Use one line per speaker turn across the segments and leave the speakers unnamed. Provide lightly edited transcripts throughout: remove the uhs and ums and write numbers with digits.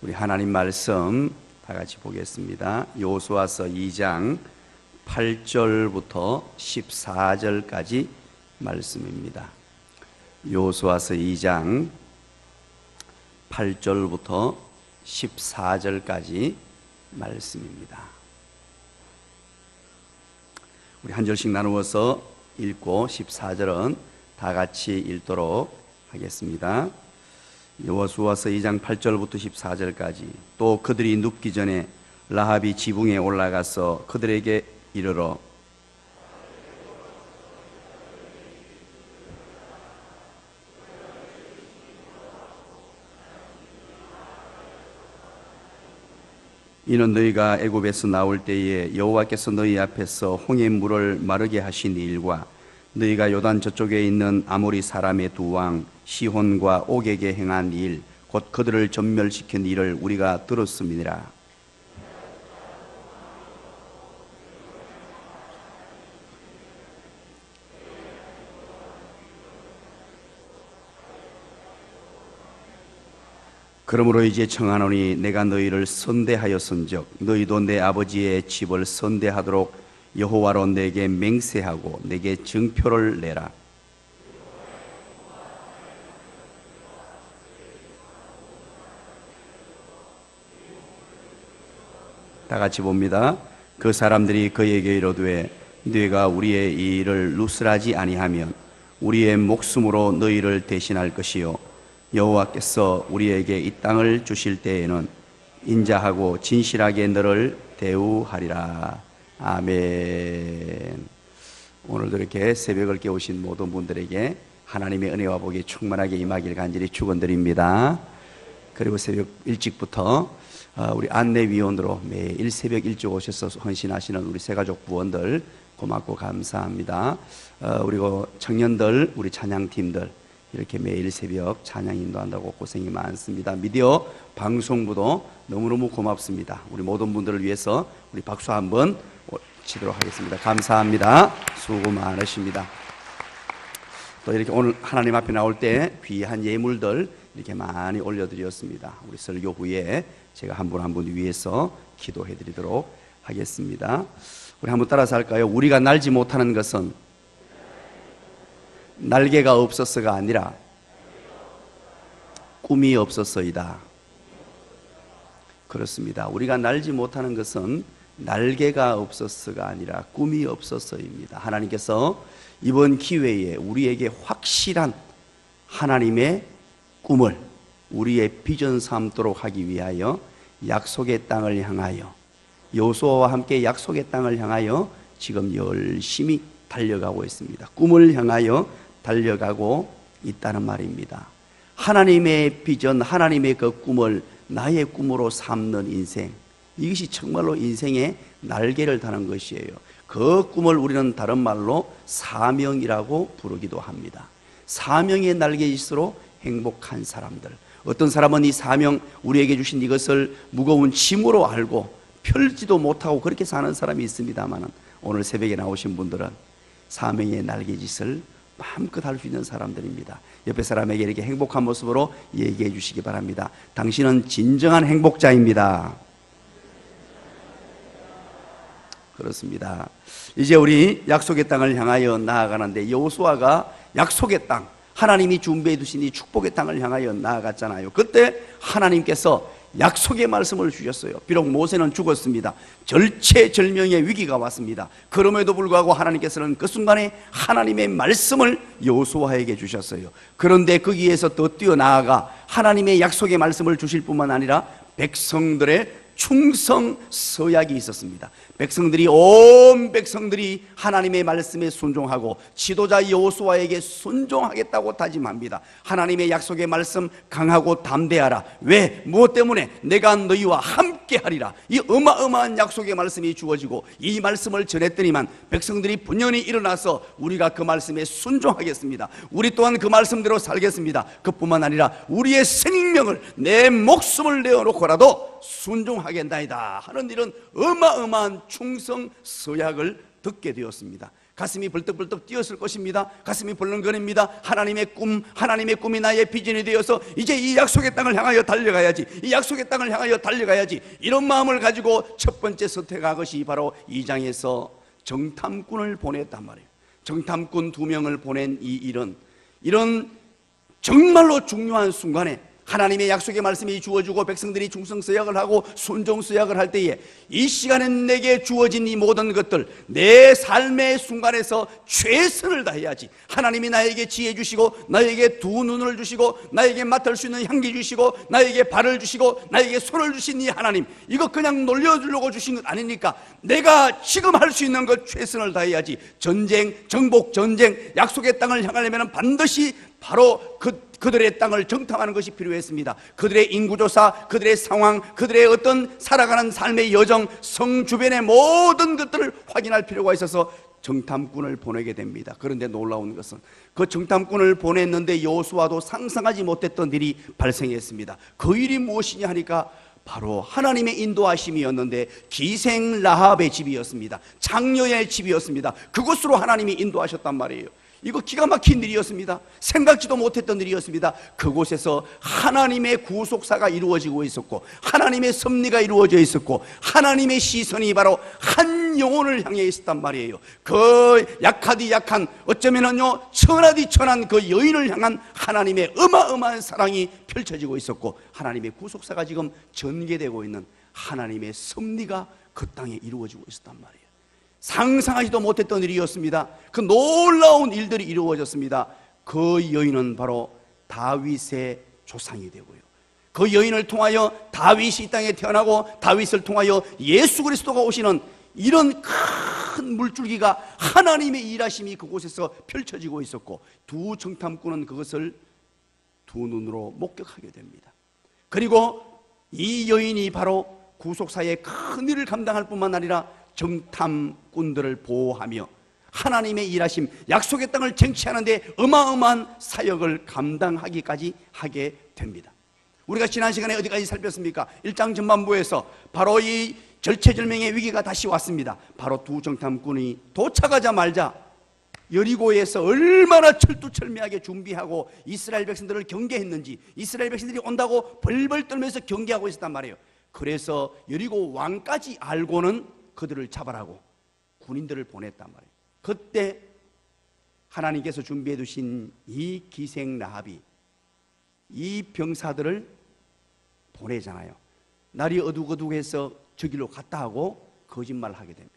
우리 하나님 말씀 다 같이 보겠습니다. 여호수아서 2장 8절부터 14절까지 말씀입니다. 여호수아서 2장 8절부터 14절까지 말씀입니다. 우리 한 절씩 나누어서 읽고 14절은 다 같이 읽도록 하겠습니다. 여호수아서 2장 8절부터 14절까지. 또 그들이 눕기 전에 라합이 지붕에 올라가서 그들에게 이르러 이는 너희가 애굽에서 나올 때에 여호와께서 너희 앞에서 홍해 물을 마르게 하신 일과 너희가 요단 저쪽에 있는 아모리 사람의 두 왕 시혼과 옥에게 행한 일, 곧 그들을 전멸시킨 일을 우리가 들었음이니라. 그러므로 이제 청하노니 내가 너희를 선대하였은즉 너희도 내 아버지의 집을 선대하도록 여호와로 내게 맹세하고 내게 증표를 내라. 다 같이 봅니다. 그 사람들이 그에게 이르되 네가 우리의 이 일을 누설하지 아니하면 우리의 목숨으로 너희를 대신할 것이요 여호와께서 우리에게 이 땅을 주실 때에는 인자하고 진실하게 너를 대우하리라. 아멘. 오늘도 이렇게 새벽을 깨우신 모든 분들에게 하나님의 은혜와 복이 충만하게 임하길 간절히 축원드립니다. 그리고 새벽 일찍부터 우리 안내위원으로 매일 새벽 일찍 오셔서 헌신하시는 우리 새가족 부원들 고맙고 감사합니다. 그리고 청년들, 우리 찬양팀들 이렇게 매일 새벽 찬양 인도한다고 고생이 많습니다. 미디어 방송부도 너무너무 고맙습니다. 우리 모든 분들을 위해서 우리 박수 한번 치도록 하겠습니다. 감사합니다. 수고 많으십니다. 또 이렇게 오늘 하나님 앞에 나올 때 귀한 예물들 이렇게 많이 올려드렸습니다. 우리 설교 후에 제가 한 분 한 분 위해서 기도해 드리도록 하겠습니다. 우리 한번 따라서 할까요? 우리가 날지 못하는 것은 날개가 없어서가 아니라 꿈이 없어서이다. 그렇습니다. 우리가 날지 못하는 것은 날개가 없어서가 아니라 꿈이 없어서입니다. 하나님께서 이번 기회에 우리에게 확실한 하나님의 꿈을 우리의 비전 삼도록 하기 위하여 약속의 땅을 향하여 여호수아와 함께 약속의 땅을 향하여 지금 열심히 달려가고 있습니다. 꿈을 향하여 달려가고 있다는 말입니다. 하나님의 비전, 하나님의 그 꿈을 나의 꿈으로 삼는 인생, 이것이 정말로 인생의 날개를 다는 것이에요. 그 꿈을 우리는 다른 말로 사명이라고 부르기도 합니다. 사명의 날개일수록 행복한 사람들. 어떤 사람은 이 사명, 우리에게 주신 이것을 무거운 짐으로 알고 펼지도 못하고 그렇게 사는 사람이 있습니다만 오늘 새벽에 나오신 분들은 사명의 날개짓을 마음껏 할 수 있는 사람들입니다. 옆에 사람에게 이렇게 행복한 모습으로 얘기해 주시기 바랍니다. 당신은 진정한 행복자입니다. 그렇습니다. 이제 우리 약속의 땅을 향하여 나아가는데 여호수아가 약속의 땅, 하나님이 준비해 두신 이 축복의 땅을 향하여 나아갔잖아요. 그때 하나님께서 약속의 말씀을 주셨어요. 비록 모세는 죽었습니다. 절체절명의 위기가 왔습니다. 그럼에도 불구하고 하나님께서는 그 순간에 하나님의 말씀을 여호수아에게 주셨어요. 그런데 거기에서 더 뛰어나아가 하나님의 약속의 말씀을 주실 뿐만 아니라 백성들의 충성 서약이 있었습니다. 온 백성들이 하나님의 말씀에 순종하고 지도자 여호수아에게 순종하겠다고 다짐합니다. 하나님의 약속의 말씀 강하고 담대하라. 왜? 무엇 때문에? 내가 너희와 함께 하리라. 이 어마어마한 약속의 말씀이 주어지고 이 말씀을 전했더니만 백성들이 분연히 일어나서 우리가 그 말씀에 순종하겠습니다. 우리 또한 그 말씀대로 살겠습니다. 그뿐만 아니라 우리의 생명을, 내 목숨을 내어놓고라도 순종하겠나이다 하는 이런 어마어마한 충성 서약을 듣게 되었습니다. 가슴이 벌떡벌떡 뛰었을 것입니다. 가슴이 벌렁거립니다. 하나님의 꿈이 나의 비전이 되어서 이제 이 약속의 땅을 향하여 달려가야지, 이 약속의 땅을 향하여 달려가야지, 이런 마음을 가지고 첫 번째 선택한 것이 바로 2장에서 정탐꾼을 보냈단 말이에요. 정탐꾼 2명을 보낸 이런 정말로 중요한 순간에 하나님의 약속의 말씀이 주어지고 백성들이 충성서약을 하고 순종서약을 할 때에 이 시간엔 내게 주어진 이 모든 것들, 내 삶의 순간에서 최선을 다해야지. 하나님이 나에게 지혜 주시고, 나에게 2눈을 주시고, 나에게 맡을 수 있는 향기 주시고, 나에게 발을 주시고, 나에게 손을 주신 이 하나님, 이거 그냥 놀려주려고 주신 것 아니니까 내가 지금 할 수 있는 것 최선을 다해야지. 전쟁, 정복, 전쟁, 약속의 땅을 향하려면 반드시 바로 그들의 땅을 정탐하는 것이 필요했습니다. 그들의 인구조사, 그들의 상황, 그들의 어떤 살아가는 삶의 여정, 성 주변의 모든 것들을 확인할 필요가 있어서 정탐꾼을 보내게 됩니다. 그런데 놀라운 것은 그 정탐꾼을 보냈는데 여호수아도 상상하지 못했던 일이 발생했습니다. 그 일이 무엇이냐 하니까 바로 하나님의 인도하심이었는데 기생 라합의 집이었습니다. 장녀의 집이었습니다. 그곳으로 하나님이 인도하셨단 말이에요. 이거 기가 막힌 일이었습니다. 생각지도 못했던 일이었습니다. 그곳에서 하나님의 구속사가 이루어지고 있었고, 하나님의 섭리가 이루어져 있었고, 하나님의 시선이 바로 한 영혼을 향해 있었단 말이에요. 그 약하디 약한, 어쩌면은요 천하디 천한 그 여인을 향한 하나님의 어마어마한 사랑이 펼쳐지고 있었고, 하나님의 구속사가 지금 전개되고 있는 하나님의 섭리가 그 땅에 이루어지고 있었단 말이에요. 상상하지도 못했던 일이었습니다. 그 놀라운 일들이 이루어졌습니다. 그 여인은 바로 다윗의 조상이 되고요, 그 여인을 통하여 다윗이 이 땅에 태어나고, 다윗을 통하여 예수 그리스도가 오시는 이런 큰 물줄기가, 하나님의 일하심이 그곳에서 펼쳐지고 있었고, 2 정탐꾼은 그것을 2눈으로 목격하게 됩니다. 그리고 이 여인이 바로 구속사의 큰 일을 감당할 뿐만 아니라 정탐꾼들을 보호하며 하나님의 일하심, 약속의 땅을 쟁취하는데 어마어마한 사역을 감당하기까지 하게 됩니다. 우리가 지난 시간에 어디까지 살폈습니까? 1장 전반부에서 바로 이 절체절명의 위기가 다시 왔습니다. 바로 2 정탐꾼이 도착하자마자 여리고에서 얼마나 철두철미하게 준비하고 이스라엘 백성들을 경계했는지, 이스라엘 백성들이 온다고 벌벌 떨면서 경계하고 있었단 말이에요. 그래서 여리고 왕까지 알고는 그들을 잡아라고 군인들을 보냈단 말이에요. 그때 하나님께서 준비해 두신 이 기생 라합이 이 병사들을 보내잖아요. 날이 어둑어둑해서 저기로 갔다 하고 거짓말을 하게 됩니다.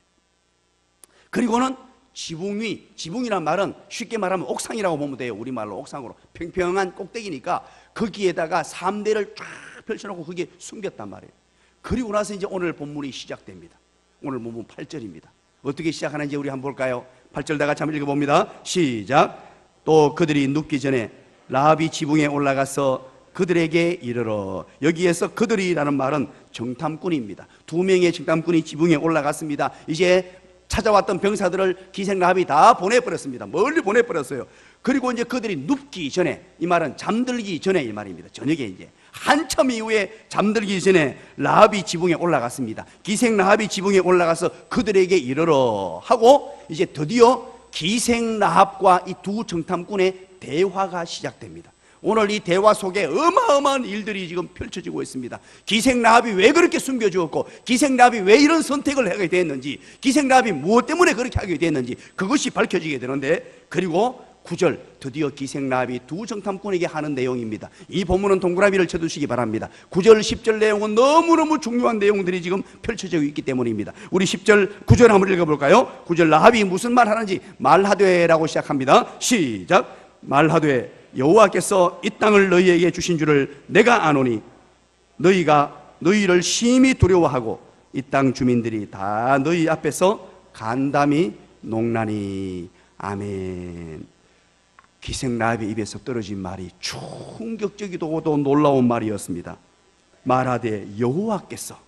그리고는 지붕이란 말은 쉽게 말하면 옥상이라고 보면 돼요. 우리말로 옥상으로 평평한 꼭대기니까 거기에다가 3대를 쫙 펼쳐놓고 거기에 숨겼단 말이에요. 그리고 나서 이제 오늘 본문이 시작됩니다. 오늘 본문 8절입니다. 어떻게 시작하는지 우리 한번 볼까요? 8절 다 같이 한번 읽어봅니다. 시작. 또 그들이 눕기 전에 라합이 지붕에 올라가서 그들에게 이르러. 여기에서 그들이라는 말은 정탐꾼입니다. 2명의 정탐꾼이 지붕에 올라갔습니다. 이제 찾아왔던 병사들을 기생 라합이 다 보내버렸습니다. 멀리 보내버렸어요. 그리고 이제 그들이 눕기 전에, 이 말은 잠들기 전에 이 말입니다. 저녁에 이제 한참 이후에 잠들기 전에 라합이 지붕에 올라갔습니다. 기생 라합이 지붕에 올라가서 그들에게 이르러 하고, 이제 드디어 기생 라합과 이 2 정탐꾼의 대화가 시작됩니다. 오늘 이 대화 속에 어마어마한 일들이 지금 펼쳐지고 있습니다. 기생 라합이 왜 그렇게 숨겨주었고, 기생 라합이 왜 이런 선택을 하게 됐는지, 기생 라합이 무엇 때문에 그렇게 하게 됐는지 그것이 밝혀지게 되는데, 그리고 9절 드디어 기생 라합이 2 정탐꾼에게 하는 내용입니다. 이 본문은 동그라미를 쳐두시기 바랍니다. 9절 10절 내용은 너무너무 중요한 내용들이 지금 펼쳐져 있기 때문입니다. 우리 10절 9절 한번 읽어볼까요? 9절 라합이 무슨 말 하는지 말하되라고 시작합니다. 시작. 말하되 여호와께서 이 땅을 너희에게 주신 줄을 내가 아노니 너희가 너희를 심히 두려워하고 이 땅 주민들이 다 너희 앞에서 간담이 농나니. 아멘. 기생 라합의 입에서 떨어진 말이 충격적이고 또 놀라운 말이었습니다. 말하되 여호와께서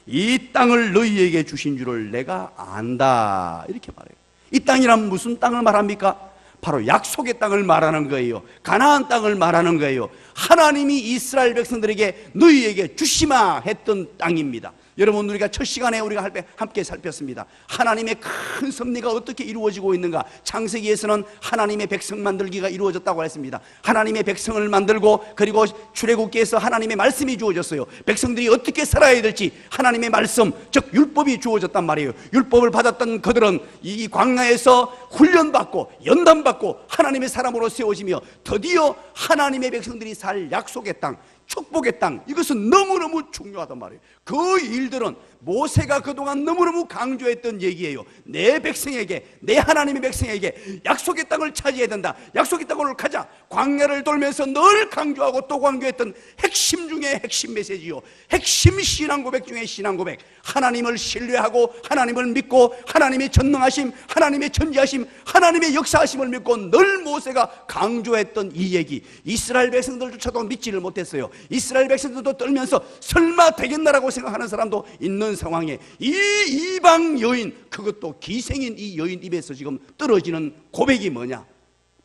이 땅을 너희에게 주신 줄을 내가 안다, 이렇게 말해요. 이 땅이란 무슨 땅을 말합니까? 바로 약속의 땅을 말하는 거예요. 가나안 땅을 말하는 거예요. 하나님이 이스라엘 백성들에게 너희에게 주시마 했던 땅입니다. 여러분, 우리가 첫 시간에 우리가 함께 살폈습니다. 하나님의 큰 섭리가 어떻게 이루어지고 있는가. 창세기에서는 하나님의 백성 만들기가 이루어졌다고 했습니다. 하나님의 백성을 만들고, 그리고 출애굽기에서 하나님의 말씀이 주어졌어요. 백성들이 어떻게 살아야 될지 하나님의 말씀, 즉 율법이 주어졌단 말이에요. 율법을 받았던 그들은 이 광야에서 훈련받고 연단받고 하나님의 사람으로 세워지며 드디어 하나님의 백성들이 살 약속의 땅, 축복의 땅, 이것은 너무너무 중요하단 말이에요. 그 일들은 모세가 그동안 너무너무 강조했던 얘기예요. 내 백성에게, 내 하나님의 백성에게 약속의 땅을 차지해야 된다. 약속의 땅으로 가자. 광야를 돌면서 늘 강조하고 또 강조했던 핵심 중에 핵심 메시지요. 핵심 신앙 고백 중에 신앙 고백. 하나님을 신뢰하고 하나님을 믿고 하나님의 전능하심, 하나님의 전지하심, 하나님의 역사하심을 믿고 늘 모세가 강조했던 이 얘기. 이스라엘 백성들조차도 믿지를 못했어요. 이스라엘 백성들도 떨면서 설마 되겠나라고 생각하는 사람도 있는 상황에 이 이방 여인, 그것도 기생인 이 여인 입에서 지금 떨어지는 고백이 뭐냐?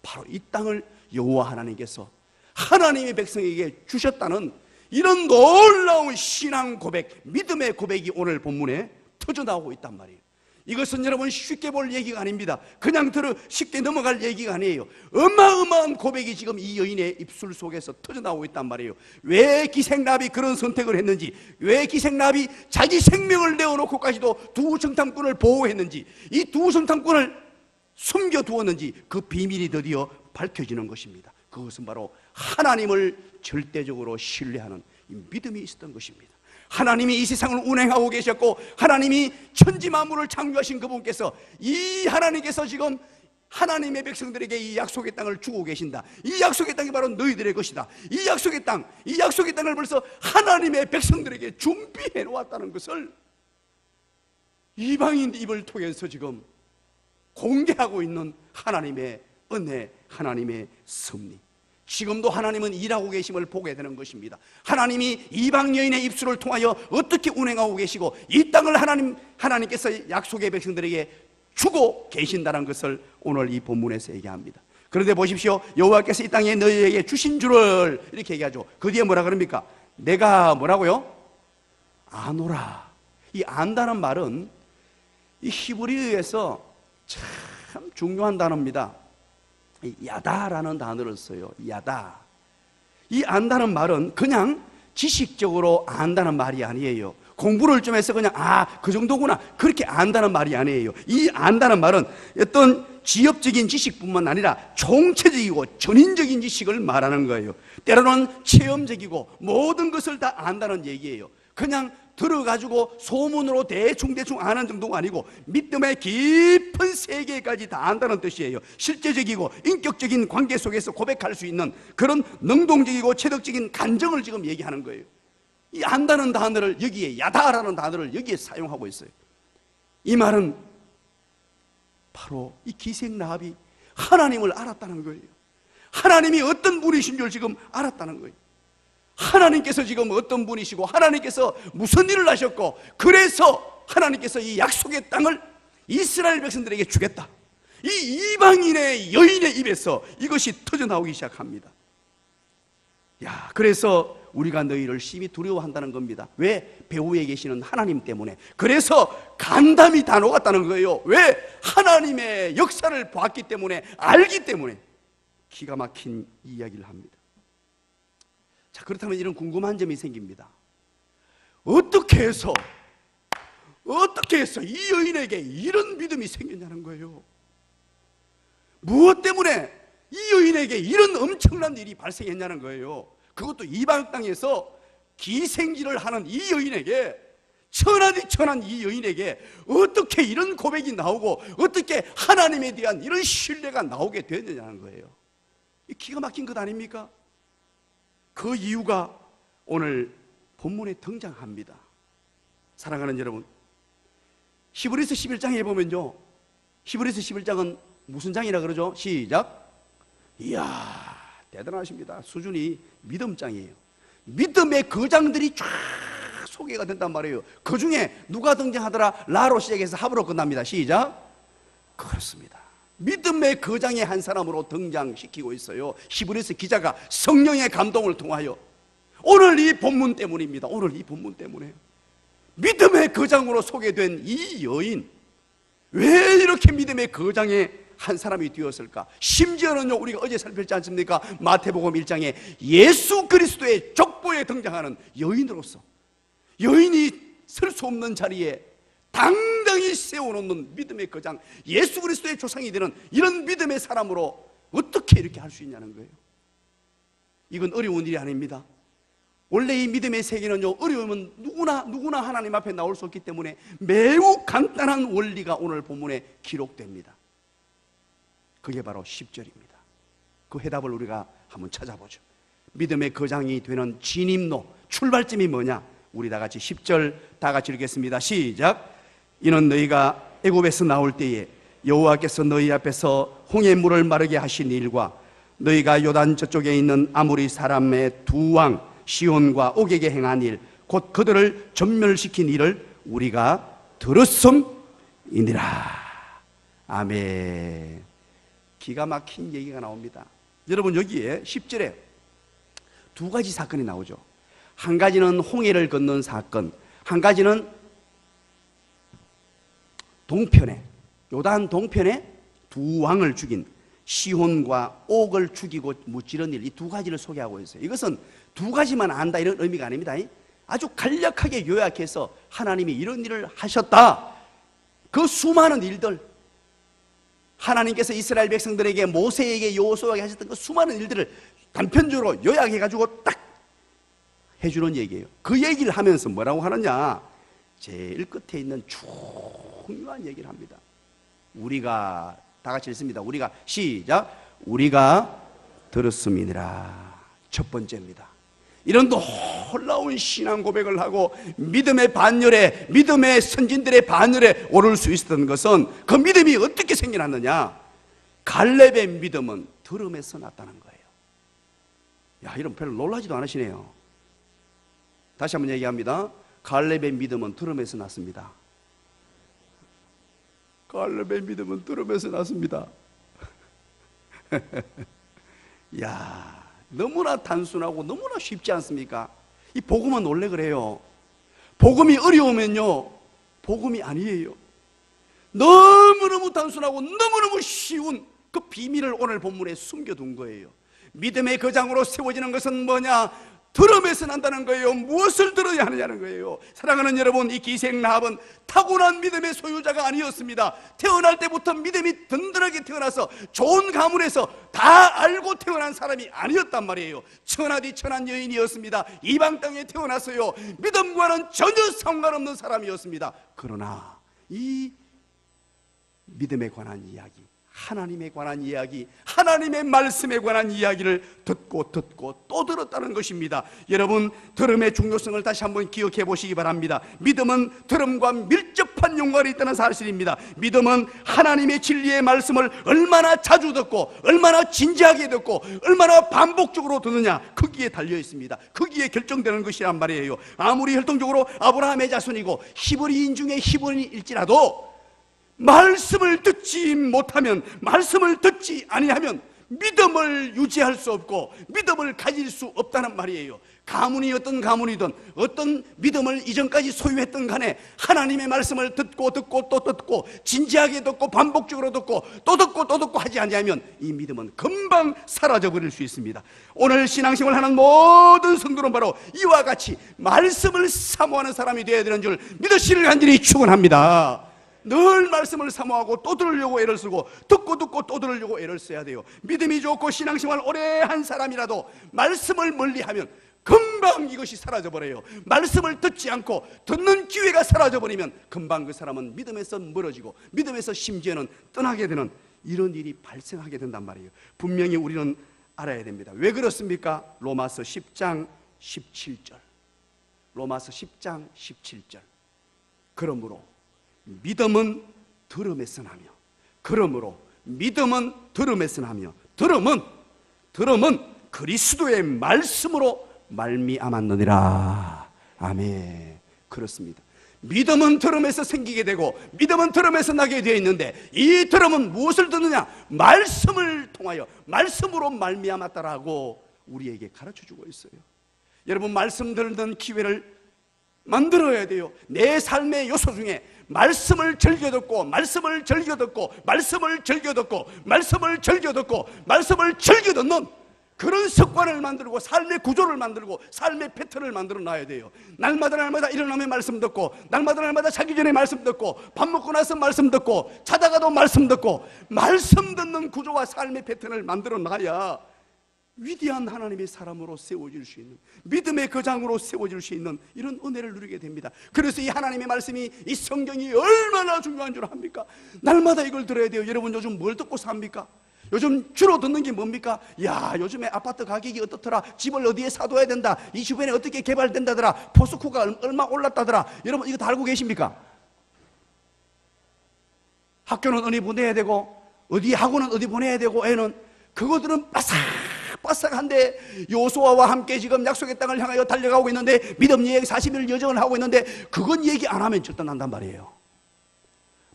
바로 이 땅을 여호와 하나님께서 하나님의 백성에게 주셨다는 이런 놀라운 신앙 고백, 믿음의 고백이 오늘 본문에 터져나오고 있단 말이에요. 이것은 여러분 쉽게 볼 얘기가 아닙니다. 그냥 쉽게 넘어갈 얘기가 아니에요. 어마어마한 고백이 지금 이 여인의 입술 속에서 터져나오고 있단 말이에요. 왜 기생랍이 그런 선택을 했는지, 왜 기생랍이 자기 생명을 내어놓고까지도 두 정탐꾼을 보호했는지, 이 두 정탐꾼을 숨겨두었는지, 그 비밀이 드디어 밝혀지는 것입니다. 그것은 바로 하나님을 절대적으로 신뢰하는 이 믿음이 있었던 것입니다. 하나님이 이 세상을 운행하고 계셨고 하나님이 천지 만물을 창조하신 그분께서, 이 하나님께서 지금 하나님의 백성들에게 이 약속의 땅을 주고 계신다. 이 약속의 땅이 바로 너희들의 것이다. 이 약속의 땅을 벌써 하나님의 백성들에게 준비해 놓았다는 것을 이방인 입을 통해서 지금 공개하고 있는 하나님의 은혜, 하나님의 섭리. 지금도 하나님은 일하고 계심을 보게 되는 것입니다. 하나님이 이방 여인의 입술을 통하여 어떻게 운행하고 계시고 이 땅을 하나님께서 약속의 백성들에게 주고 계신다는 것을 오늘 이 본문에서 얘기합니다. 그런데 보십시오. 여호와께서 이 땅에 너희에게 주신 줄을 이렇게 얘기하죠. 그 뒤에 뭐라 그럽니까? 내가 뭐라고요? 아노라. 이 안다는 말은 이 히브리어에서 참 중요한 단어입니다. 야다라는 단어를 써요. 야다. 이 안다는 말은 그냥 지식적으로 안다는 말이 아니에요. 공부를 좀 해서 그냥 그 정도구나 그렇게 안다는 말이 아니에요. 이 안다는 말은 어떤 지엽적인 지식뿐만 아니라 총체적이고 전인적인 지식을 말하는 거예요. 때로는 체험적이고 모든 것을 다 안다는 얘기예요. 그냥 들어가지고 소문으로 대충 아는 정도가 아니고 믿음의 깊은 세계까지 다 안다는 뜻이에요. 실제적이고 인격적인 관계 속에서 고백할 수 있는 그런 능동적이고 체득적인 감정을 지금 얘기하는 거예요. 이 안다는 단어를 여기에, 야다라는 단어를 여기에 사용하고 있어요. 이 말은 바로 이 기생 라합이 하나님을 알았다는 거예요. 하나님이 어떤 분이신 줄 지금 알았다는 거예요. 하나님께서 지금 어떤 분이시고 하나님께서 무슨 일을 하셨고, 그래서 하나님께서 이 약속의 땅을 이스라엘 백성들에게 주겠다. 이 이방인의 여인의 입에서 이것이 터져나오기 시작합니다. 그래서 우리가 너희를 심히 두려워한다는 겁니다. 왜? 배후에 계시는 하나님 때문에. 그래서 간담이 다 녹았다는 거예요. 왜? 하나님의 역사를 봤기 때문에, 알기 때문에. 기가 막힌 이야기를 합니다. 자, 그렇다면 이런 궁금한 점이 생깁니다. 어떻게 해서 이 여인에게 이런 믿음이 생겼냐는 거예요. 무엇 때문에 이 여인에게 이런 엄청난 일이 발생했냐는 거예요. 그것도 이방 땅에서 기생질을 하는 이 여인에게, 천하디 천한 이 여인에게 어떻게 이런 고백이 나오고 어떻게 하나님에 대한 이런 신뢰가 나오게 됐느냐는 거예요. 기가 막힌 것 아닙니까? 그 이유가 오늘 본문에 등장합니다. 사랑하는 여러분, 히브리서 11장에 보면요, 히브리서 11장은 무슨 장이라 그러죠? 시작. 이야, 대단하십니다. 수준이 믿음장이에요. 믿음의 거장들이 쫙 소개가 된단 말이에요. 그 중에 누가 등장하더라? 라로 시작해서 합으로 끝납니다. 시작. 그렇습니다. 믿음의 거장의 한 사람으로 등장시키고 있어요. 히브리서 기자가 성령의 감동을 통하여. 오늘 이 본문 때문입니다. 오늘 이 본문 때문에 믿음의 거장으로 소개된 이 여인, 왜 이렇게 믿음의 거장의 한 사람이 되었을까? 심지어는요, 우리가 어제 살폈지 않습니까? 마태복음 1장에 예수 그리스도의 족보에 등장하는 여인으로서, 여인이 설 수 없는 자리에 당당히 세워놓는 믿음의 거장, 예수 그리스도의 조상이 되는 이런 믿음의 사람으로 어떻게 이렇게 할 수 있냐는 거예요. 이건 어려운 일이 아닙니다. 원래 이 믿음의 세계는요, 어려우면 누구나 하나님 앞에 나올 수 없기 때문에 매우 간단한 원리가 오늘 본문에 기록됩니다. 그게 바로 10절입니다. 그 해답을 우리가 한번 찾아보죠. 믿음의 거장이 되는 진입로, 출발점이 뭐냐? 우리 다 같이 10절 다 같이 읽겠습니다. 시작. 이는 너희가 애굽에서 나올 때에 여호와께서 너희 앞에서 홍해 물을 마르게 하신 일과 너희가 요단 저쪽에 있는 아모리 사람의 두 왕 시온과 옥에게 행한 일, 곧 그들을 전멸시킨 일을 우리가 들었음이니라. 아멘. 기가 막힌 얘기가 나옵니다. 여러분, 여기에 10절에 두 가지 사건이 나오죠. 한 가지는 홍해를 건넌 사건, 한 가지는 동편에, 요단 동편에 두 왕을 죽인 시혼과 옥을 죽이고 무찌른 일, 이 두 가지를 소개하고 있어요. 이것은 두 가지만 안다 이런 의미가 아닙니다. 아주 간략하게 요약해서 하나님이 이런 일을 하셨다, 그 수많은 일들, 하나님께서 이스라엘 백성들에게 모세에게 여호수아에게 하셨던 그 수많은 일들을 단편적으로 요약해가지고 딱 해주는 얘기예요. 그 얘기를 하면서 뭐라고 하느냐? 제일 끝에 있는 중요한 얘기를 합니다. 우리가 다 같이 읽습니다. 우리가 시작. 우리가 들었음이니라. 첫 번째입니다. 이런 놀라운 신앙 고백을 하고 믿음의 반열에, 믿음의 선진들의 반열에 오를 수 있었던 것은 그 믿음이 어떻게 생겨났느냐? 갈렙의 믿음은 들음에서 났다는 거예요. 야, 이런 별로 놀라지도 않으시네요. 다시 한번 얘기합니다. 갈렙의 믿음은 들음에서 났습니다. 갈렙의 믿음은 들음에서 났습니다. 야, 너무나 단순하고 너무나 쉽지 않습니까? 이 복음은 원래 그래요. 복음이 어려우면요, 복음이 아니에요. 너무너무 단순하고 너무너무 쉬운 그 비밀을 오늘 본문에 숨겨둔 거예요. 믿음의 거장으로 세워지는 것은 뭐냐? 들음에서 난다는 거예요. 무엇을 들어야 하느냐는 거예요. 사랑하는 여러분, 이 기생 라합은 타고난 믿음의 소유자가 아니었습니다. 태어날 때부터 믿음이 든든하게 태어나서 좋은 가문에서 다 알고 태어난 사람이 아니었단 말이에요. 천하디 천한 여인이었습니다. 이방 땅에 태어났어요. 믿음과는 전혀 상관없는 사람이었습니다. 그러나 이 믿음에 관한 이야기, 하나님에 관한 이야기, 하나님의 말씀에 관한 이야기를 듣고 또 들었다는 것입니다. 여러분, 들음의 중요성을 다시 한번 기억해 보시기 바랍니다. 믿음은 들음과 밀접한 연관이 있다는 사실입니다. 믿음은 하나님의 진리의 말씀을 얼마나 자주 듣고 얼마나 진지하게 듣고 얼마나 반복적으로 듣느냐, 거기에 달려 있습니다. 거기에 결정되는 것이란 말이에요. 아무리 혈통적으로 아브라함의 자손이고 히브리인 중에 히브리인일지라도 말씀을 듣지 못하면, 말씀을 듣지 아니하면 믿음을 유지할 수 없고 믿음을 가질 수 없다는 말이에요. 가문이 어떤 가문이든 어떤 믿음을 이전까지 소유했던 간에 하나님의 말씀을 듣고 또 듣고 진지하게 듣고 반복적으로 듣고 또 듣고 하지 않으면 이 믿음은 금방 사라져버릴 수 있습니다. 오늘 신앙생활하는 모든 성도는 바로 이와 같이 말씀을 사모하는 사람이 되어야 되는 줄 믿으시를 간절히 축원합니다. 늘 말씀을 사모하고 또 들으려고 애를 쓰고 듣고 또 들으려고 애를 써야 돼요. 믿음이 좋고 신앙생활 오래 한 사람이라도 말씀을 멀리하면 금방 이것이 사라져버려요. 말씀을 듣지 않고 듣는 기회가 사라져버리면 금방 그 사람은 믿음에서 멀어지고 믿음에서 심지어는 떠나게 되는 이런 일이 발생하게 된단 말이에요. 분명히 우리는 알아야 됩니다. 왜 그렇습니까? 로마서 10장 17절. 로마서 10장 17절. 그러므로 믿음은 들음에서 나며, 그러므로 믿음은 들음에서 나며, 들음은 그리스도의 말씀으로 말미암았느니라. 아멘. 그렇습니다. 믿음은 들음에서 생기게 되고 믿음은 들음에서 나게 되어 있는데, 이 들음은 무엇을 듣느냐? 말씀을 통하여 말씀으로 말미암았다라고 우리에게 가르쳐주고 있어요. 여러분, 말씀 듣는 기회를 만들어야 돼요. 내 삶의 요소 중에 말씀을 즐겨 듣고 말씀을 즐겨 듣고 말씀을 즐겨 듣고 말씀을 즐겨 듣고 말씀을 즐겨 듣는 그런 습관을 만들고 삶의 구조를 만들고 삶의 패턴을 만들어 놔야 돼요. 날마다 날마다 일어나면 말씀 듣고 날마다 날마다 자기 전에 말씀 듣고 밥 먹고 나서 말씀 듣고 자다가도 말씀 듣고 말씀 듣는 구조와 삶의 패턴을 만들어 놔야 위대한 하나님의 사람으로 세워질 수 있는, 믿음의 거장으로 세워질 수 있는 이런 은혜를 누리게 됩니다. 그래서 이 하나님의 말씀이, 이 성경이 얼마나 중요한 줄 압니까? 날마다 이걸 들어야 돼요. 여러분 요즘 뭘 듣고 삽니까? 요즘 주로 듣는 게 뭡니까? 야, 요즘에 아파트 가격이 어떻더라, 집을 어디에 사둬야 된다, 이 주변에 어떻게 개발된다더라, 포스코가 얼마 올랐다더라. 여러분 이거 다 알고 계십니까? 학교는 어디 보내야 되고 어디 학원은 어디 보내야 되고, 애는 그거들은 바삭바삭한데 요수아와 함께 지금 약속의 땅을 향하여 달려가고 있는데, 믿음 예약 40일 여정을 하고 있는데, 그건 얘기 안 하면 절단난단 말이에요.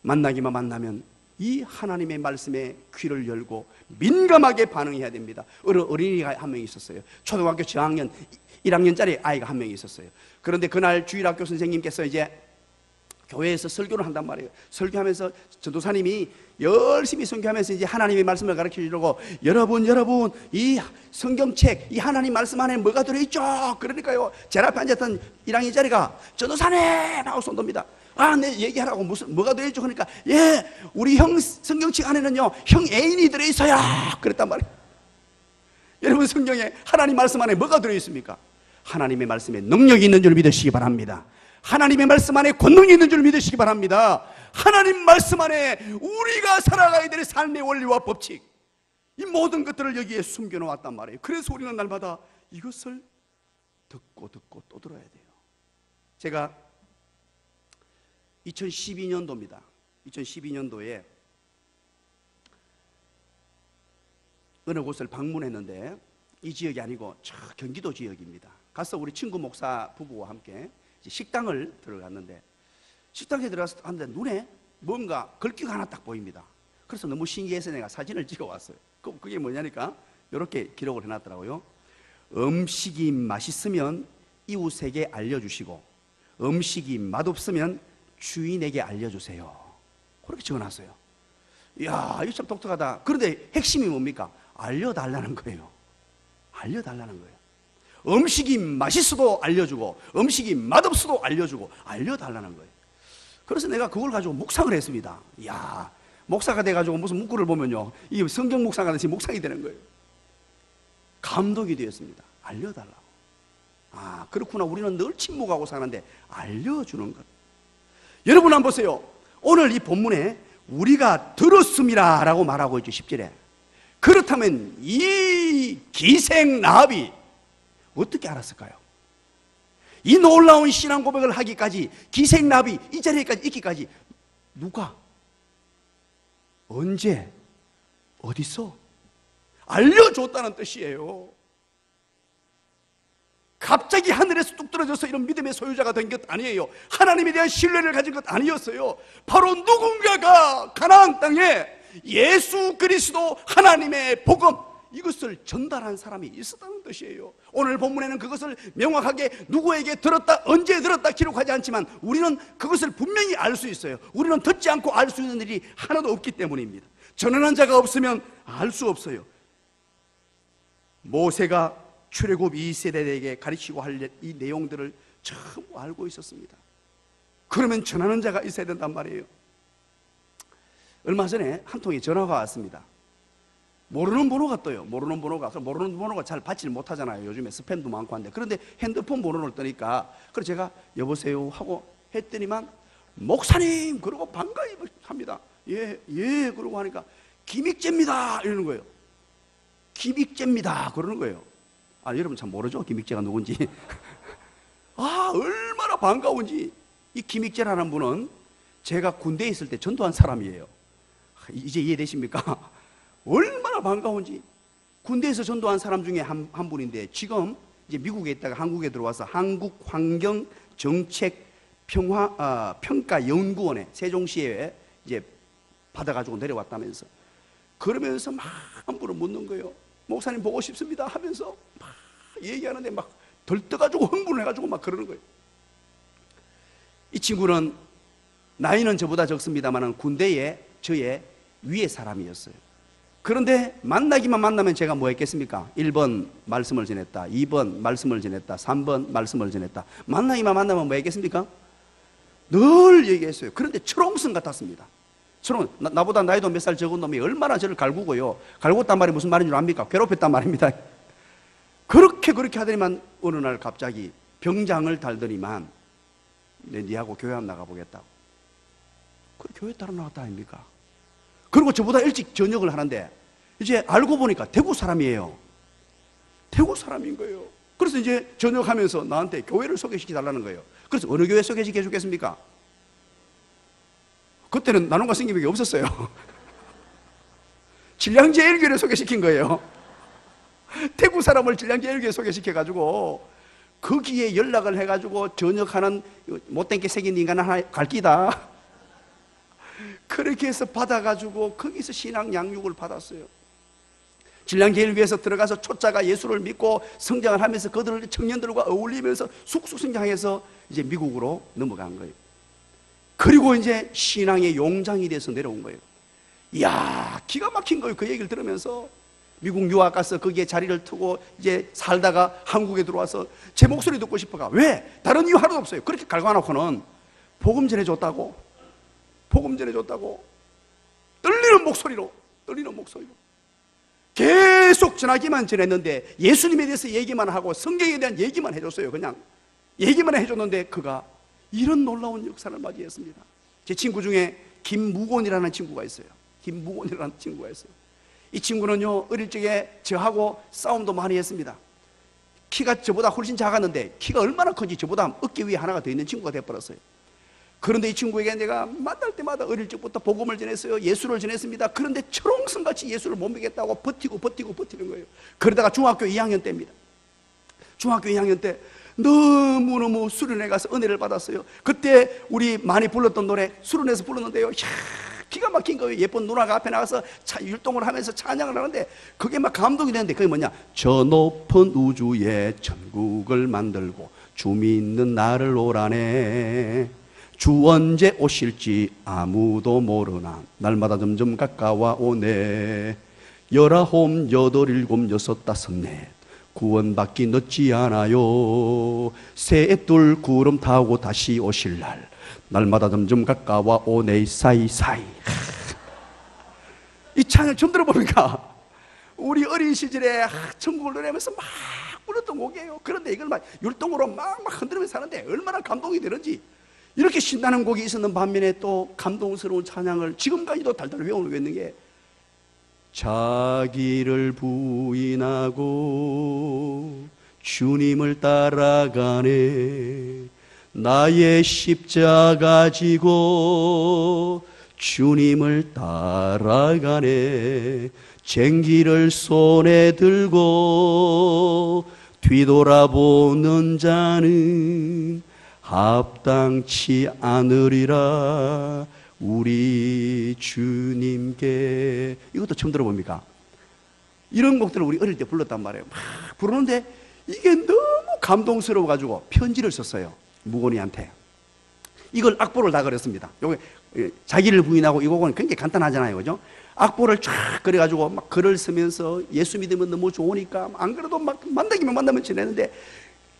만나기만 만나면 이 하나님의 말씀에 귀를 열고 민감하게 반응해야 됩니다. 어린이가 한 명 있었어요. 초등학교 저학년 1학년짜리 아이가 한 명 있었어요. 그런데 그날 주일학교 선생님께서 이제 교회에서 설교를 한단 말이에요. 설교하면서 전도사님이 열심히 설교하면서 이제 하나님의 말씀을 가르쳐 주려고, 여러분 이 성경책, 이 하나님 말씀 안에 뭐가 들어있죠? 그러니까요, 제 앞에 앉았던 1학년짜리가 전도사님 하고 손듭니다. 아, 네, 얘기하라고. 뭐가 들어있죠? 그러니까, 예, 우리 형 성경책 안에는요, 형 애인이 들어있어요. 그랬단 말이에요. 여러분, 성경에 하나님 말씀 안에 뭐가 들어있습니까? 하나님의 말씀에 능력이 있는 줄 믿으시기 바랍니다. 하나님의 말씀 안에 권능이 있는 줄 믿으시기 바랍니다. 하나님 말씀 안에 우리가 살아가야 될 삶의 원리와 법칙, 이 모든 것들을 여기에 숨겨놓았단 말이에요. 그래서 우리는 날마다 이것을 듣고 또 들어야 돼요. 제가 2012년도입니다. 2012년도에 어느 곳을 방문했는데, 이 지역이 아니고 저 경기도 지역입니다. 가서 우리 친구 목사 부부와 함께 식당을 들어갔는데, 식당에 들어갔는데 눈에 뭔가 글귀가 하나 딱 보입니다. 그래서 너무 신기해서 내가 사진을 찍어 왔어요. 그게 뭐냐니까 이렇게 기록을 해놨더라고요. 음식이 맛있으면 이웃에게 알려주시고, 음식이 맛없으면 주인에게 알려주세요. 그렇게 적어놨어요. 이야, 이거 참 독특하다. 그런데 핵심이 뭡니까? 알려달라는 거예요. 알려달라는 거예요. 음식이 맛있어도 알려주고, 음식이 맛없어도 알려주고, 알려달라는 거예요. 그래서 내가 그걸 가지고 묵상을 했습니다. 이야, 목사가 돼가지고 무슨 문구를 보면요, 이게 성경 묵상하는 지 묵상이 되는 거예요. 감동이 되었습니다. 알려달라고. 아, 그렇구나. 우리는 늘 침묵하고 사는데 알려주는 것. 여러분 한번 보세요. 오늘 이 본문에 우리가 들었습니다 라고 말하고 있죠. 10절에. 그렇다면 이 기생라합이 어떻게 알았을까요? 이 놀라운 신앙 고백을 하기까지, 기생라합이 이 자리에까지 있기까지 누가, 언제, 어디서 알려줬다는 뜻이에요. 갑자기 하늘에서 뚝 떨어져서 이런 믿음의 소유자가 된 것 아니에요. 하나님에 대한 신뢰를 가진 것 아니었어요. 바로 누군가가 가나안 땅에 예수 그리스도 하나님의 복음, 이것을 전달한 사람이 있었다는 뜻이에요. 오늘 본문에는 그것을 명확하게 누구에게 들었다, 언제 들었다 기록하지 않지만, 우리는 그것을 분명히 알 수 있어요. 우리는 듣지 않고 알 수 있는 일이 하나도 없기 때문입니다. 전하는 자가 없으면 알 수 없어요. 모세가 출애굽 2세대에게 가르치고 할 이 내용들을 전부 알고 있었습니다. 그러면 전하는 자가 있어야 된단 말이에요. 얼마 전에 한 통의 전화가 왔습니다. 모르는 번호가 떠요. 모르는 번호가 잘 받지를 못하잖아요. 요즘에 스팸도 많고 한데. 그런데 핸드폰 번호를 뜨니까, 그래서 제가 여보세요 하고 했더니만, 목사님 그러고 반가이 합니다. 예 그러고 하니까, 김익재입니다 이러는 거예요. 김익재입니다 그러는 거예요. 아, 여러분 참 모르죠, 김익재가 누군지. 아, 얼마나 반가운지. 이 김익재라는 분은 제가 군대에 있을 때 전도한 사람이에요. 이제 이해되십니까? 얼마나 반가운지. 군대에서 전도한 사람 중에 한 분인데, 지금 이제 미국에 있다가 한국에 들어와서 한국환경정책평가연구원에 세종시에 이제 받아가지고 내려왔다면서. 그러면서 막 한 분을 묻는 거예요. 목사님 보고 싶습니다 하면서 막 얘기하는데 막 들떠가지고 흥분해가지고 막 그러는 거예요. 이 친구는 나이는 저보다 적습니다만 군대에 저의 위에 사람이었어요. 그런데 만나기만 만나면 제가 뭐 했겠습니까? 1번 말씀을 전했다, 2번 말씀을 전했다, 3번 말씀을 전했다. 만나기만 만나면 뭐 했겠습니까? 늘 얘기했어요. 그런데 철옹성 같았습니다. 나보다 나이도 몇 살 적은 놈이 얼마나 저를 갈구고요. 갈궜단 말이 무슨 말인 줄 압니까? 괴롭혔단 말입니다. 그렇게 하더니만 어느 날 갑자기 병장을 달더니만 니하고 교회 한번 나가보겠다고. 그래, 교회 따라 나갔다 아닙니까? 그리고 저보다 일찍 전역을 하는데 이제 알고 보니까 대구 사람이에요. 대구 사람인 거예요. 그래서 이제 전역하면서 나한테 교회를 소개시켜 달라는 거예요. 그래서 어느 교회 소개시켜 주겠습니까? 그때는 나눔과 생기밖에 없었어요. 진량제일교회를 소개시킨 거예요. 대구 사람을 진량제일교회 소개시켜가지고 거기에 연락을 해가지고 전역하는 못된 게 새긴 인간 하나 갈기다. 그렇게 해서 받아가지고 거기서 신앙 양육을 받았어요. 진량제일교회에서 들어가서 초짜가 예수를 믿고 성장을 하면서 그들 청년들과 어울리면서 쑥쑥 성장해서 이제 미국으로 넘어간 거예요. 그리고 이제 신앙의 용장이 돼서 내려온 거예요. 이야, 기가 막힌 거예요. 그 얘기를 들으면서 미국 유학 가서 거기에 자리를 트고 이제 살다가 한국에 들어와서 제 목소리 듣고 싶어가. 왜? 다른 이유 하나도 없어요. 그렇게 갈가놓고는 복음 전해줬다고, 복음 전해줬다고 떨리는 목소리로 계속 전하기만 전했는데 예수님에 대해서 얘기만 하고 성경에 대한 얘기만 해줬어요. 그냥 얘기만 해줬는데 그가 이런 놀라운 역사를 맞이했습니다. 제 친구 중에 김무곤이라는 친구가 있어요. 이 친구는요, 어릴 적에 저하고 싸움도 많이 했습니다. 키가 저보다 훨씬 작았는데 키가 얼마나 큰지 저보다 어깨 위에 하나가 더 있는 친구가 되어버렸어요. 그런데 이 친구에게 내가 만날 때마다 어릴 적부터 복음을 전했어요. 예수를 전했습니다. 그런데 철옹성같이 예수를 못 믿겠다고 버티는 거예요. 그러다가 중학교 2학년 때입니다. 중학교 2학년 때 너무너무 수련회 가서 은혜를 받았어요. 그때 우리 많이 불렀던 노래 수련회에서 불렀는데요, 이야, 기가 막힌 거예요. 예쁜 누나가 앞에 나가서 율동을 하면서 찬양을 하는데 그게 막 감동이 되는데 그게 뭐냐, 저 높은 우주에 천국을 만들고 주 믿는 나를 오라네, 주 언제 오실지 아무도 모르나 날마다 점점 가까워 오네, 19, 8, 7, 6, 5, 넷 구원받기 늦지 않아요, 셋둘 구름 타고 다시 오실 날마다 점점 가까워 오네 사이사이. 이 찬양 처음 들어보니까 우리 어린 시절에 천국을 노래하면서 막 불렀던 곡이에요. 그런데 이걸 막 율동으로 막 흔들면서 하는데 얼마나 감동이 되는지. 이렇게 신나는 곡이 있었는 반면에 또 감동스러운 찬양을 지금까지도 달달 외우고 있는 게, 자기를 부인하고 주님을 따라가네, 나의 십자가 지고 주님을 따라가네, 쟁기를 손에 들고 뒤돌아보는 자는 합당치 않으리라 우리 주님께. 이것도 처음 들어봅니까? 이런 곡들을 우리 어릴 때 불렀단 말이에요. 막 부르는데 이게 너무 감동스러워가지고 편지를 썼어요. 무곤이한테. 이걸 악보를 다 그렸습니다. 요게 자기를 부인하고 이 곡은 굉장히 간단하잖아요, 그죠? 악보를 쫙 그려가지고 막 글을 쓰면서 예수 믿으면 너무 좋으니까 안 그래도 막 만나면 지내는데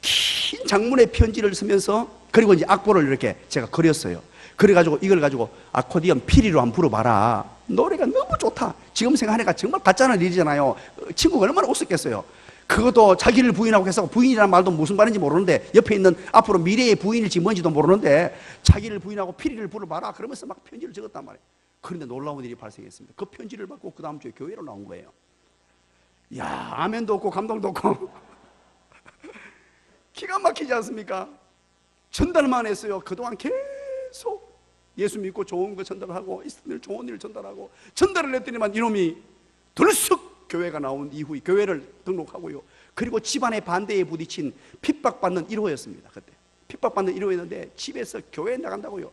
긴 장문의 편지를 쓰면서, 그리고 이제 악보를 이렇게 제가 그렸어요. 그래가지고 이걸 가지고 아코디언 피리로 한번 불어봐라. 노래가 너무 좋다. 지금 생각하니까 정말 가짜는 일이잖아요. 친구가 얼마나 웃었겠어요. 그것도 자기를 부인하고 해서 부인이라는 말도 무슨 말인지 모르는데, 옆에 있는 앞으로 미래의 부인일지 뭔지도 모르는데 자기를 부인하고 피리를 불어봐라 그러면서 막 편지를 적었단 말이에요. 그런데 놀라운 일이 발생했습니다. 그 편지를 받고 그 다음 주에 교회로 나온 거예요. 이야, 아멘도 없고 감동도 없고 기가 막히지 않습니까? 전달만 했어요. 그동안 계속 예수 믿고 좋은 거 전달하고 있을 좋은 일 전달하고 전달을 했더니만 이놈이 들썩 교회가 나온 이후에 교회를 등록하고요. 그리고 집안의 반대에 부딪힌 핍박받는 1호였습니다. 그때 핍박받는 1호였는데 집에서 교회에 나간다고요.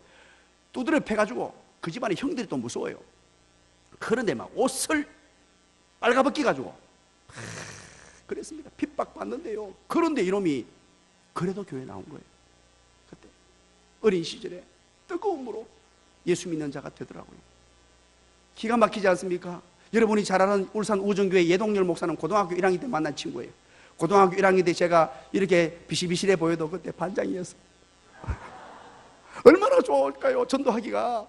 두드려 패가지고 그 집안의 형들이 또 무서워요. 그런데 막 옷을 빨가벗기 가지고 그랬습니다. 핍박받는데요. 그런데 이놈이 그래도 교회 나온 거예요. 그때 어린 시절에 뜨거움으로 예수 믿는 자가 되더라고요. 기가 막히지 않습니까? 여러분이 잘 아는 울산 우정교회 예동열 목사는 고등학교 1학년 때 만난 친구예요. 고등학교 1학년 때 제가 이렇게 비실비실해 보여도 그때 반장이었어요. 얼마나 좋을까요? 전도하기가.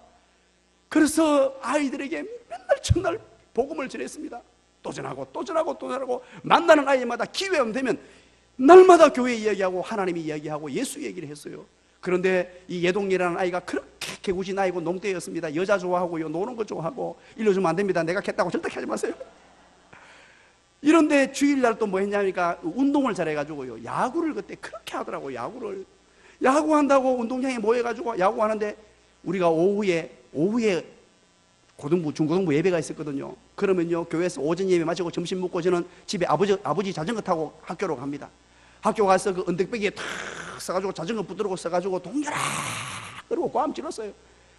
그래서 아이들에게 맨날 첫날 복음을 전했습니다. 또 전하고 또 전하고 또 전하고, 만나는 아이마다 기회가 되면 날마다 교회 이야기하고 하나님이 이야기하고 예수 얘기를 했어요. 그런데 이 예동이라는 아이가 그렇게 개구진 아이고 농대였습니다. 여자 좋아하고요, 노는 거 좋아하고. 일러주면 안 됩니다. 내가 겠다고 절대 하지 마세요. 이런데 주일날 또 뭐 했냐니까 운동을 잘해가지고요, 야구를 그때 그렇게 하더라고요. 야구한다고 운동장에 모여가지고 야구하는데, 우리가 오후에 고등부, 중고등부 예배가 있었거든요. 그러면요, 교회에서 오전 예배 마치고 점심 먹고 저는 집에 아버지 자전거 타고 학교로 갑니다. 학교 가서 그 언덕배기에 탁 써가지고 자전거 붙들고 써가지고 동열아 그러고 꽝 찔렀어요.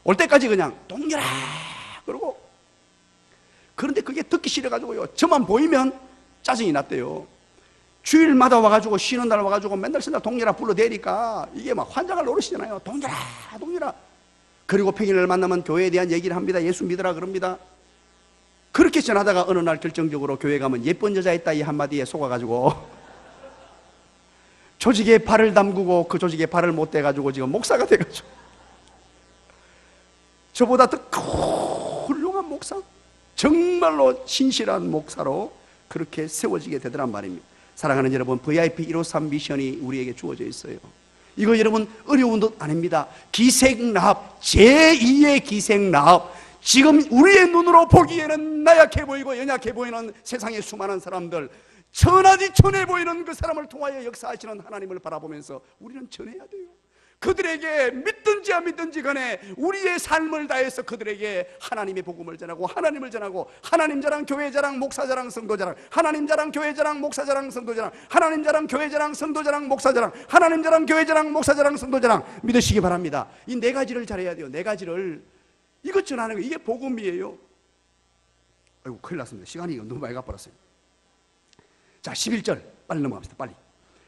올 때까지 그냥 동열아 그러고. 그런데 그게 듣기 싫어가지고요, 저만 보이면 짜증이 났대요. 주일마다 와가지고 쉬는 날 와가지고 맨날 동열아 불러대니까 이게 막 환장할 노릇이잖아요. 동열아. 그리고 평일을 만나면 교회에 대한 얘기를 합니다. 예수 믿으라 그럽니다. 그렇게 전하다가 어느 날 결정적으로 교회 가면 예쁜 여자 있다 이 한마디에 속아가지고 조직에 발을 담그고 그 조직에 발을 못 대가지고 지금 목사가 돼가지고, 저보다 더 훌륭한 목사, 정말로 신실한 목사로 그렇게 세워지게 되더란 말입니다. 사랑하는 여러분, VIP 153 미션이 우리에게 주어져 있어요. 이거 여러분 어려운 것 아닙니다. 기생나합, 제2의 기생나합. 지금 우리의 눈으로 보기에는 나약해 보이고 연약해 보이는 세상의 수많은 사람들, 천하지 천해 보이는 그 사람을 통하여 역사하시는 하나님을 바라보면서 우리는 전해야 돼요. 그들에게 믿든지 안 믿든지 간에 우리의 삶을 다해서 그들에게 하나님의 복음을 전하고 하나님을 전하고, 하나님 자랑, 교회 자랑, 목사 자랑, 성도 자랑, 하나님 자랑, 교회 자랑, 목사 자랑, 성도 자랑, 하나님 자랑, 교회 자랑, 성도 자랑, 목사 자랑, 하나님 자랑, 교회 자랑, 목사 자랑, 성도 자랑. 믿으시기 바랍니다. 이 네 가지를 잘해야 돼요. 네 가지를. 이것 전하는 거, 이게 복음이에요. 아이고 큰일 났습니다. 시간이 너무 많이 가버렸어요. 자, 11절 빨리 넘어갑시다. 빨리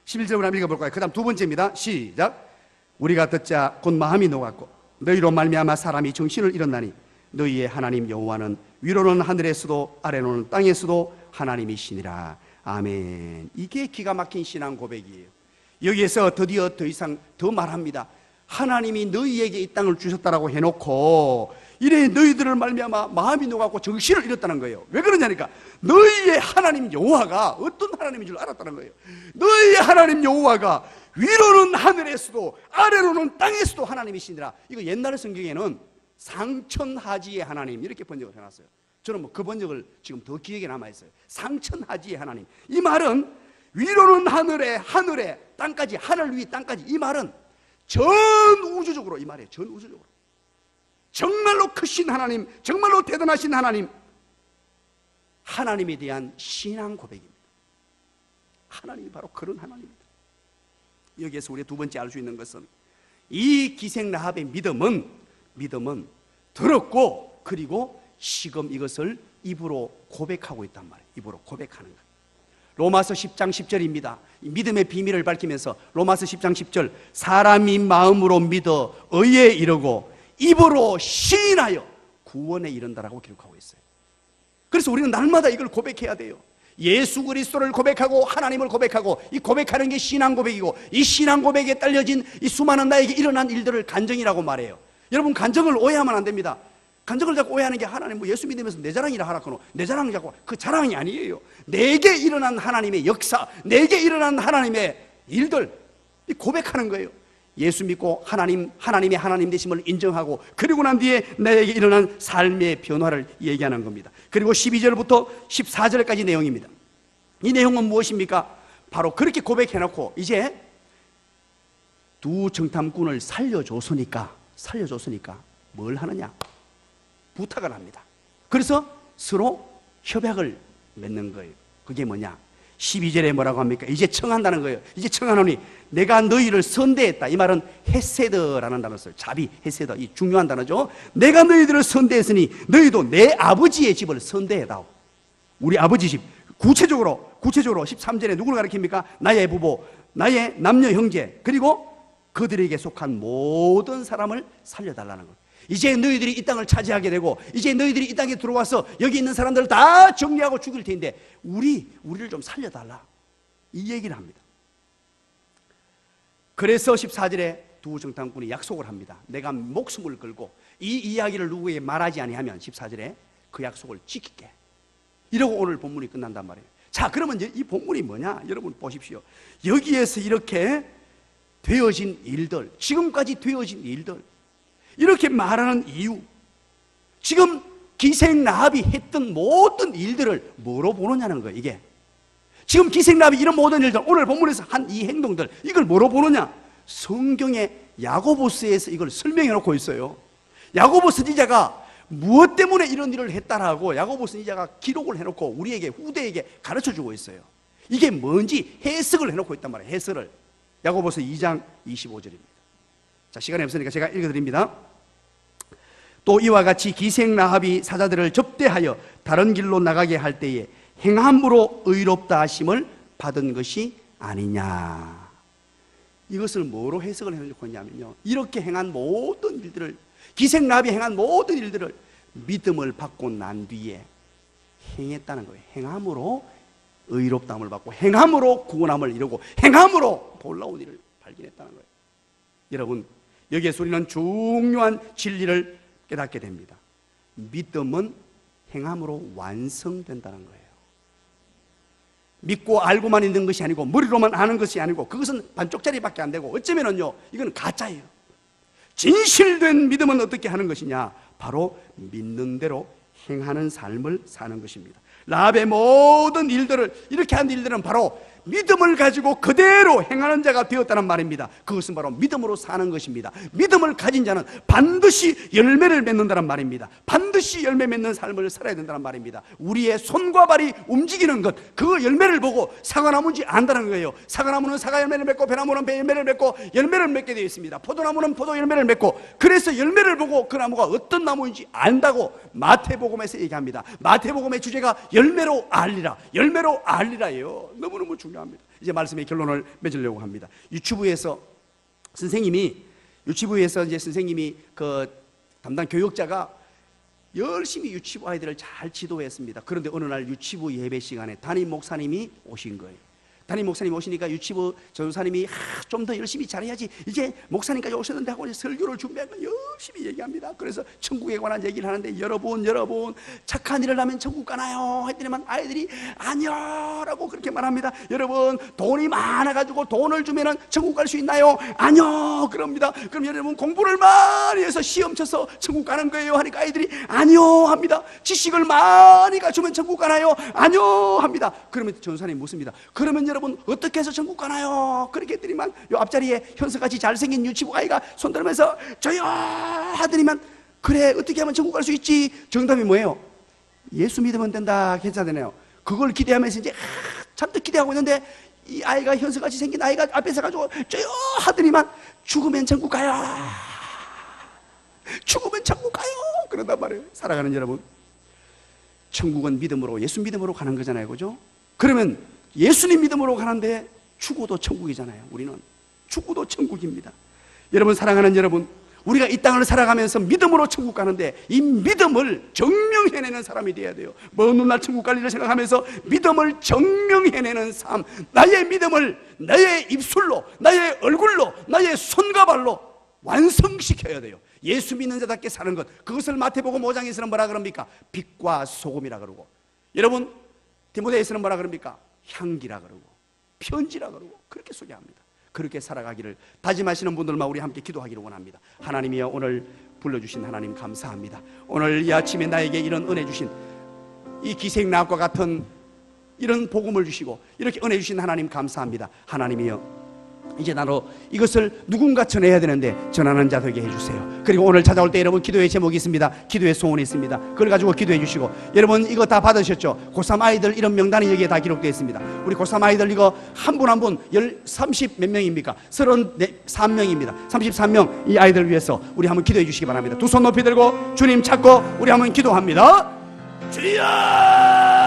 11절을 한번 읽어볼까요? 그 다음 두 번째입니다. 시작. 우리가 듣자 곧 마음이 녹았고 너희로 말미암아 사람이 정신을 잃었나니 너희의 하나님 여호와는 위로는 하늘에서도 아래로는 땅에서도 하나님이시니라. 아멘. 이게 기가 막힌 신앙 고백이에요. 여기에서 드디어 더 이상 더 말합니다. 하나님이 너희에게 이 땅을 주셨다라고 해놓고 이래 너희들을 말미암아 마음이 녹았고 정신을 잃었다는 거예요. 왜 그러냐니까 너희의 하나님 여호와가 어떤 하나님인 줄 알았다는 거예요. 너희의 하나님 여호와가 위로는 하늘에서도 아래로는 땅에서도 하나님이시니라. 이거 옛날 성경에는 상천하지의 하나님 이렇게 번역을 해놨어요. 저는 뭐 그 번역을 지금 더 기억에 남아있어요. 상천하지의 하나님. 이 말은 위로는 하늘에 땅까지, 하늘 위 땅까지. 이 말은 전 우주적으로, 이 말이에요. 전 우주적으로 정말로 크신 하나님, 정말로 대단하신 하나님, 하나님에 대한 신앙 고백입니다. 하나님이 바로 그런 하나님입니다. 여기에서 우리 두 번째 알 수 있는 것은 이 기생 라합의 믿음은 들었고 그리고 지금 이것을 입으로 고백하고 있단 말이에요. 입으로 고백하는 것. 로마서 10장 10절입니다. 믿음의 비밀을 밝히면서 로마서 10장 10절, 사람이 마음으로 믿어 의에 이르고 입으로 시인하여 구원에 이른다라고 기록하고 있어요. 그래서 우리는 날마다 이걸 고백해야 돼요. 예수 그리스도를 고백하고 하나님을 고백하고, 이 고백하는 게 신앙 고백이고, 이 신앙 고백에 딸려진 이 수많은 나에게 일어난 일들을 간증이라고 말해요. 여러분, 간증을 오해하면 안 됩니다. 간증을 자꾸 오해하는 게 하나님 뭐 예수 믿으면서 내 자랑이라 하라거나 내 자랑 자꾸, 그 자랑이 아니에요. 내게 일어난 하나님의 역사, 내게 일어난 하나님의 일들, 이 고백하는 거예요. 예수 믿고 하나님의 하나님 되심을 인정하고, 그리고 난 뒤에 나에게 일어난 삶의 변화를 얘기하는 겁니다. 그리고 12절부터 14절까지 내용입니다. 이 내용은 무엇입니까? 바로 그렇게 고백해놓고 이제 두 정탐꾼을 살려줬으니까 뭘 하느냐? 부탁을 합니다. 그래서 서로 협약을 맺는 거예요. 그게 뭐냐? 12절에 뭐라고 합니까? 이제 청한다는 거예요. 이제 청하노니 내가 너희를 선대했다. 이 말은 헤세드라는 단어를 써요. 자비, 헤세드. 이 중요한 단어죠. 내가 너희들을 선대했으니 너희도 내 아버지의 집을 선대해다오. 우리 아버지 집. 구체적으로 13절에 누구를 가리킵니까? 나의 부모, 나의 남녀 형제, 그리고 그들에게 속한 모든 사람을 살려달라는 거예요. 이제 너희들이 이 땅을 차지하게 되고 이제 너희들이 이 땅에 들어와서 여기 있는 사람들을 다 정리하고 죽일 텐데 우리를 좀 살려달라, 이 얘기를 합니다. 그래서 14절에 두 정탐꾼이 약속을 합니다. 내가 목숨을 걸고 이 이야기를 누구에게 말하지 아니하면 14절에 그 약속을 지킬게, 이러고 오늘 본문이 끝난단 말이에요. 자, 그러면 이 본문이 뭐냐? 여러분 보십시오. 여기에서 이렇게 되어진 일들, 지금까지 되어진 일들, 이렇게 말하는 이유, 지금 기생 라합이 했던 모든 일들을 뭐로 보느냐는 거예요. 이게 지금 기생 라합이 이런 모든 일들, 오늘 본문에서 한 이 행동들, 이걸 뭐로 보느냐? 성경의 야고보서에서 이걸 설명해 놓고 있어요. 야고보 선지자가 무엇 때문에 이런 일을 했다라고 야고보 선지자가 기록을 해놓고 우리에게, 후대에게 가르쳐주고 있어요. 이게 뭔지 해석을 해놓고 있단 말이에요. 해설을. 야고보서 2장 25절입니다. 자, 시간이 없으니까 제가 읽어드립니다. 또 이와 같이 기생 라합이 사자들을 접대하여 다른 길로 나가게 할 때에 행함으로 의롭다 하심을 받은 것이 아니냐. 이것을 뭐로 해석을 해놓고 있냐면요, 이렇게 행한 모든 일들을, 기생 라합이 행한 모든 일들을 믿음을 받고 난 뒤에 행했다는 거예요. 행함으로 의롭다함을 받고 행함으로 구원함을 이루고 행함으로 놀라운 일을 발견했다는 거예요. 여러분, 여기에서 우리는 중요한 진리를 깨닫게 됩니다. 믿음은 행함으로 완성된다는 거예요. 믿고 알고만 있는 것이 아니고 머리로만 아는 것이 아니고 그것은 반쪽짜리밖에 안 되고 어쩌면은요, 이건 가짜예요. 진실된 믿음은 어떻게 하는 것이냐? 바로 믿는 대로 행하는 삶을 사는 것입니다. 라합의 모든 일들을, 이렇게 한 일들은 바로 믿음을 가지고 그대로 행하는 자가 되었다는 말입니다. 그것은 바로 믿음으로 사는 것입니다. 믿음을 가진 자는 반드시 열매를 맺는다는 말입니다. 반드시 열매 맺는 삶을 살아야 된다는 말입니다. 우리의 손과 발이 움직이는 것, 그 열매를 보고 사과나무인지 안다는 거예요. 사과나무는 사과 열매를 맺고 배나무는 배 열매를 맺고 열매를 맺게 되어 있습니다. 포도나무는 포도 열매를 맺고, 그래서 열매를 보고 그 나무가 어떤 나무인지 안다고 마태복음에서 얘기합니다. 마태복음의 주제가 열매로 알리라, 열매로 알리라예요. 너무너무 중요합니다. 이제 말씀의 결론을 맺으려고 합니다. 유치부에서 이제 선생님이 그 담당 교육자가 열심히 유치부 아이들을 잘 지도했습니다. 그런데 어느 날 유치부 예배 시간에 담임 목사님이 오신 거예요. 담임 목사님 오시니까 유치부 전도사님이 좀 더 열심히 잘해야지, 이제 목사님까지 오셨는데 하고 이제 설교를 준비한 거 열심히 얘기합니다. 그래서 천국에 관한 얘기를 하는데, 여러분 착한 일을 하면 천국 가나요? 했더니만 아이들이 아니요 라고 그렇게 말합니다. 여러분, 돈이 많아가지고 돈을 주면은 천국 갈 수 있나요? 아니요 그럽니다. 그럼 여러분, 공부를 많이 해서 시험 쳐서 천국 가는 거예요? 하니까 아이들이 아니요 합니다. 지식을 많이 갖추면 천국 가나요? 아니요 합니다. 그러면 전도사님이 묻습니다. 그러면 여러분 어떻게 해서 천국 가나요? 그렇게 했더니만 요 앞자리에 현석같이 잘생긴 유치부 아이가 손들면서 저요 하더니만, 그래 어떻게 하면 천국 갈 수 있지? 정답이 뭐예요? 예수 믿으면 된다. 괜찮잖아요. 그걸 기대하면서 이제 잔뜩 기대하고 있는데, 이 아이가 현석같이 생긴 아이가 앞에서 가지고 저요 하더니만 죽으면 천국 가요, 죽으면 천국 가요 그런단 말이에요. 살아가는 여러분, 천국은 믿음으로, 예수 믿음으로 가는 거잖아요, 그죠? 그러면 예수님 믿음으로 가는데 죽어도 천국이잖아요. 우리는 죽어도 천국입니다. 여러분, 사랑하는 여러분, 우리가 이 땅을 살아가면서 믿음으로 천국 가는데 이 믿음을 증명해내는 사람이 되어야 돼요. 먼 훗날 천국 갈 일을 생각하면서 믿음을 증명해내는 삶, 나의 믿음을 나의 입술로, 나의 얼굴로, 나의 손과 발로 완성시켜야 돼요. 예수 믿는 자답게 사는 것, 그것을 마태복음 5장에서는 뭐라 그럽니까? 빛과 소금이라 그러고, 여러분 디모데에서는 뭐라 그럽니까? 향기라 그러고 편지라 그러고 그렇게 소개합니다. 그렇게 살아가기를 다짐하시는 분들만 우리 함께 기도하기를 원합니다. 하나님이여, 오늘 불러주신 하나님 감사합니다. 오늘 이 아침에 나에게 이런 은혜 주신, 이 기생나합과 같은 이런 복음을 주시고 이렇게 은혜 주신 하나님 감사합니다. 하나님이여, 이제 나로 이것을 누군가 전해야 되는데 전하는 자 되게 해주세요. 그리고 오늘 찾아올 때 여러분, 기도의 제목이 있습니다. 기도의 소원이 있습니다. 그걸 가지고 기도해 주시고, 여러분 이거 다 받으셨죠? 고3 아이들 이런 명단이 여기에 다 기록되어 있습니다. 우리 고3 아이들 이거 한 분 한 분 30 몇 명입니까? 33명입니다 33명 이 아이들을 위해서 우리 한번 기도해 주시기 바랍니다. 두 손 높이 들고 주님 찾고 우리 한번 기도합니다. 주여!